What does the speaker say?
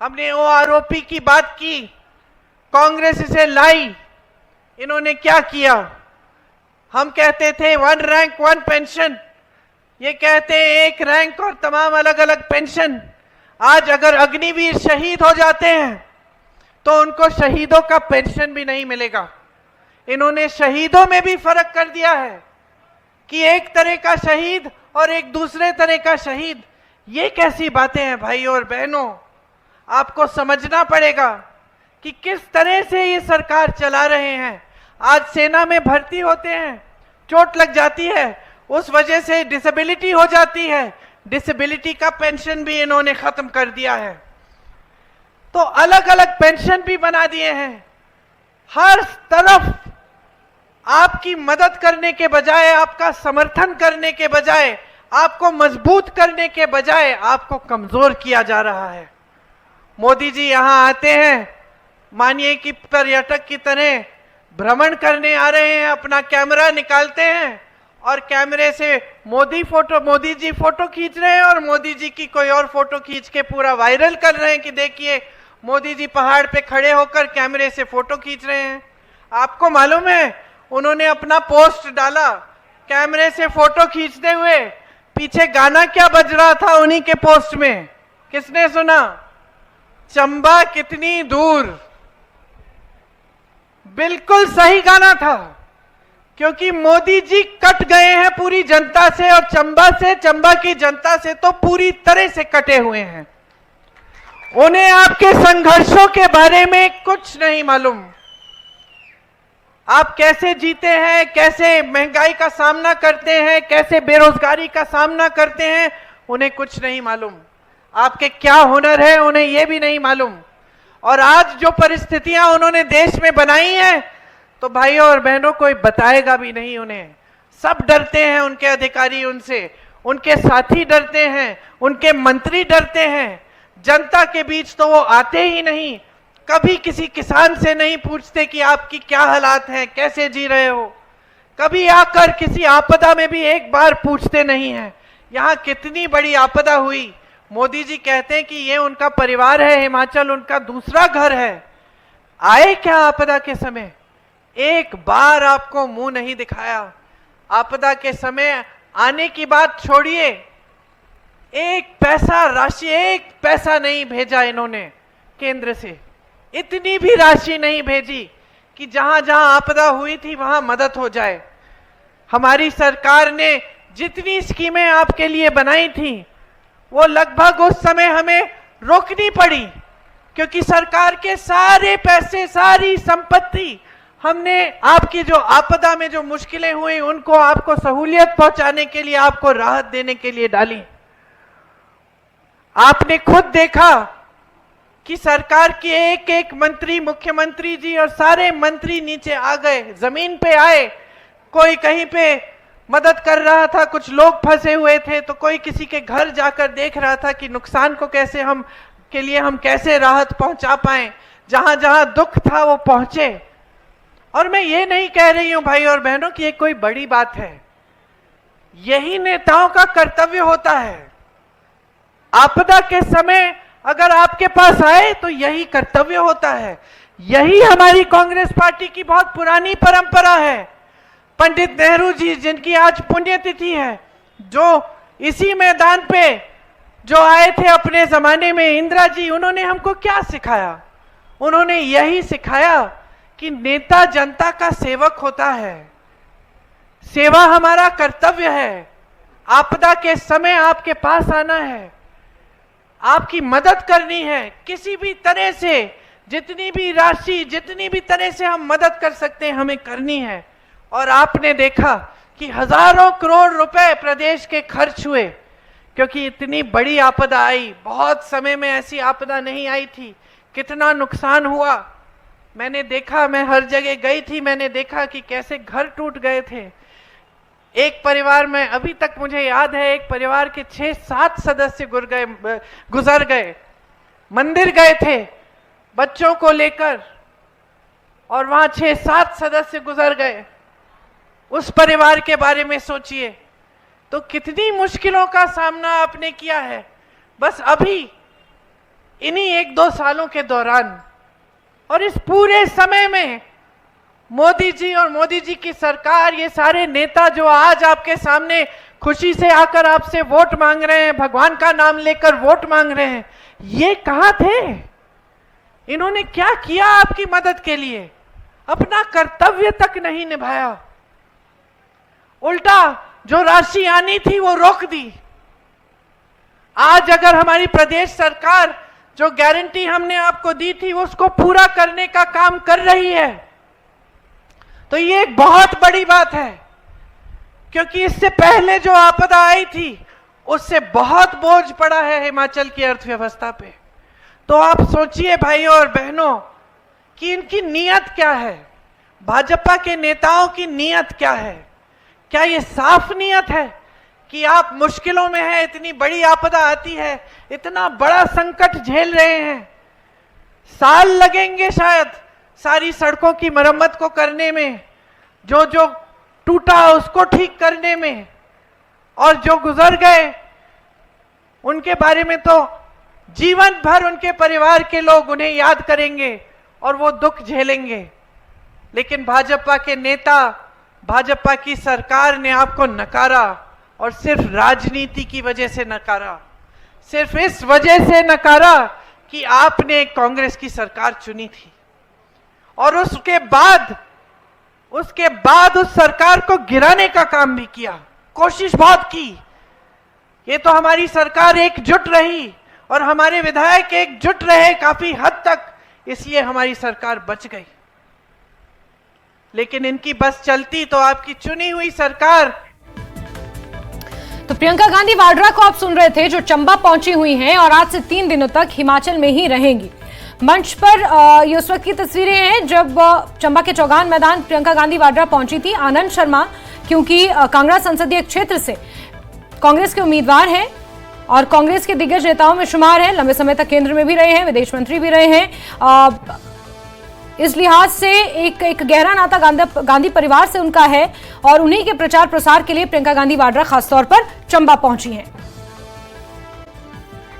हमने ओआरओपी की बात की, कांग्रेस इसे लाई, इन्होंने क्या किया? हम कहते थे 1 रैंक 1 पेंशन, ये कहते हैं 1 रैंक और तमाम अलग अलग पेंशन। आज अगर अग्निवीर शहीद हो जाते हैं तो उनको शहीदों का पेंशन भी नहीं मिलेगा। इन्होंने शहीदों में भी फर्क कर दिया है कि एक तरह का शहीद और एक दूसरे तरह का शहीद। ये कैसी बातें हैं भाई और बहनों? आपको समझना पड़ेगा कि किस तरह से ये सरकार चला रहे हैं। आज सेना में भर्ती होते हैं, चोट लग जाती है, उस वजह से डिसेबिलिटी हो जाती है, डिसेबिलिटी का पेंशन भी इन्होंने खत्म कर दिया है। तो अलग अलग पेंशन भी बना दिए हैं। हर तरफ आपकी मदद करने के बजाय, आपका समर्थन करने के बजाय, आपको मजबूत करने के बजाय आपको कमजोर किया जा रहा है। मोदी जी यहां आते हैं, मानिए कि पर्यटक की तरह भ्रमण करने आ रहे हैं, अपना कैमरा निकालते हैं और कैमरे से मोदी जी फोटो खींच रहे हैं और मोदी जी की कोई और फोटो खींच के पूरा वायरल कर रहे हैं कि देखिए मोदी जी पहाड़ पे खड़े होकर कैमरे से फोटो खींच रहे हैं। आपको मालूम है उन्होंने अपना पोस्ट डाला कैमरे से फोटो खींचते हुए, पीछे गाना क्या बज रहा था उन्हीं के पोस्ट में? किसने सुना? चंबा कितनी दूर। बिल्कुल सही गाना था, क्योंकि मोदी जी कट गए हैं पूरी जनता से, और चंबा की जनता से तो पूरी तरह से कटे हुए हैं। उन्हें आपके संघर्षों के बारे में कुछ नहीं मालूम। आप कैसे जीते हैं, कैसे महंगाई का सामना करते हैं, कैसे बेरोजगारी का सामना करते हैं, उन्हें कुछ नहीं मालूम। आपके क्या हुनर है उन्हें यह भी नहीं मालूम। और आज जो परिस्थितियां उन्होंने देश में बनाई हैं, तो भाइयों और बहनों कोई बताएगा भी नहीं उन्हें। सब डरते हैं, उनके अधिकारी उनसे, उनके साथी डरते हैं, उनके मंत्री डरते हैं। जनता के बीच तो वो आते ही नहीं, कभी किसी किसान से नहीं पूछते कि आपकी क्या हालात हैं, कैसे जी रहे हो। कभी आकर किसी आपदा में भी एक बार पूछते नहीं हैं। यहाँ कितनी बड़ी आपदा हुई, मोदी जी कहते हैं कि ये उनका परिवार है, हिमाचल उनका दूसरा घर है। आए क्या आपदा के समय? एक बार आपको मुंह नहीं दिखाया। आपदा के समय आने की बात छोड़िए, एक पैसा राशि, एक पैसा नहीं भेजा इन्होंने केंद्र से। इतनी भी राशि नहीं भेजी कि जहां जहां आपदा हुई थी वहां मदद हो जाए। हमारी सरकार ने जितनी स्कीमें आपके लिए बनाई थी वो लगभग उस समय हमें रोकनी पड़ी, क्योंकि सरकार के सारे पैसे, सारी संपत्ति हमने आपकी जो आपदा में जो मुश्किलें हुई उनको आपको सहूलियत पहुंचाने के लिए, आपको राहत देने के लिए डाली। आपने खुद देखा कि सरकार के एक एक मंत्री, मुख्यमंत्री जी और सारे मंत्री नीचे आ गए, जमीन पे आए। कोई कहीं पे मदद कर रहा था, कुछ लोग फंसे हुए थे तो कोई किसी के घर जाकर देख रहा था कि नुकसान को कैसे हम कैसे राहत पहुंचा पाए। जहां जहां दुख था वो पहुंचे। और मैं ये नहीं कह रही हूं भाई और बहनों कि ये कोई बड़ी बात है, यही नेताओं का कर्तव्य होता है। आपदा के समय अगर आपके पास आए तो यही कर्तव्य होता है। यही हमारी कांग्रेस पार्टी की बहुत पुरानी परंपरा है। पंडित नेहरू जी, जिनकी आज पुण्यतिथि है, जो इसी मैदान पे जो आए थे अपने जमाने में, इंदिरा जी, उन्होंने हमको क्या सिखाया? उन्होंने यही सिखाया कि नेता जनता का सेवक होता है, सेवा हमारा कर्तव्य है। आपदा के समय आपके पास आना है, आपकी मदद करनी है किसी भी तरह से। जितनी भी राशि, जितनी भी तरह से हम मदद कर सकते हैं हमें करनी है। और आपने देखा कि हजारों करोड़ रुपए प्रदेश के खर्च हुए, क्योंकि इतनी बड़ी आपदा आई। बहुत समय में ऐसी आपदा नहीं आई थी। कितना नुकसान हुआ मैंने देखा। मैं हर जगह गई थी, मैंने देखा कि कैसे घर टूट गए थे। एक परिवार में अभी तक मुझे याद है, एक परिवार के 6-7 सदस्य गुजर गए। मंदिर गए थे बच्चों को लेकर और वहां 6-7 सदस्य गुजर गए। उस परिवार के बारे में सोचिए तो कितनी मुश्किलों का सामना आपने किया है। बस अभी इन्हीं 1-2 सालों के दौरान, और इस पूरे समय में मोदी जी और मोदी जी की सरकार, ये सारे नेता जो आज आपके सामने खुशी से आकर आपसे वोट मांग रहे हैं, भगवान का नाम लेकर वोट मांग रहे हैं, ये कहां थे? इन्होंने क्या किया आपकी मदद के लिए? अपना कर्तव्य तक नहीं निभाया, उल्टा जो राशि आनी थी वो रोक दी। आज अगर हमारी प्रदेश सरकार जो गारंटी हमने आपको दी थी उसको पूरा करने का काम कर रही है, तो ये एक बहुत बड़ी बात है, क्योंकि इससे पहले जो आपदा आई थी उससे बहुत बोझ पड़ा है हिमाचल की अर्थव्यवस्था पे। तो आप सोचिए भाइयों और बहनों कि इनकी नीयत क्या है, भाजपा के नेताओं की नीयत क्या है? क्या ये साफ नीयत है कि आप मुश्किलों में हैं, इतनी बड़ी आपदा आती है, इतना बड़ा संकट झेल रहे हैं, साल लगेंगे शायद सारी सड़कों की मरम्मत को करने में, जो जो टूटा उसको ठीक करने में, और जो गुजर गए उनके बारे में तो जीवन भर उनके परिवार के लोग उन्हें याद करेंगे और वो दुख झेलेंगे। लेकिन भाजपा के नेता, भाजपा की सरकार ने आपको नकारा, और सिर्फ राजनीति की वजह से नकारा, सिर्फ इस वजह से नकारा कि आपने कांग्रेस की सरकार चुनी थी, और उसके बाद उस सरकार को गिराने का काम भी किया, कोशिश बहुत की। ये तो हमारी सरकार एकजुट रही और हमारे विधायक एकजुट रहे काफी हद तक, इसलिए हमारी सरकार बच गई। लेकिन इनकी बस चलती तो आपकी चुनी हुई सरकार। तो प्रियंका गांधी वाड्रा को आप सुन रहे थे, जो चंबा पहुंची हुई हैं और आज से 3 दिनों तक हिमाचल में ही रहेंगी। मंच पर ये उस वक्त की तस्वीरें हैं जब चंबा के चौगान मैदान प्रियंका गांधी वाड्रा पहुंची थी। आनंद शर्मा क्योंकि कांगड़ा संसदीय क्षेत्र से कांग्रेस के उम्मीदवार हैं और कांग्रेस के दिग्गज नेताओं में शुमार हैं, लंबे समय तक केंद्र में भी रहे हैं, विदेश मंत्री भी रहे हैं। इस लिहाज से एक गहरा नाता गांधी परिवार से उनका है और उन्हीं के प्रचार प्रसार के लिए प्रियंका गांधी वाड्रा खासतौर पर चंबा पहुंची हैं।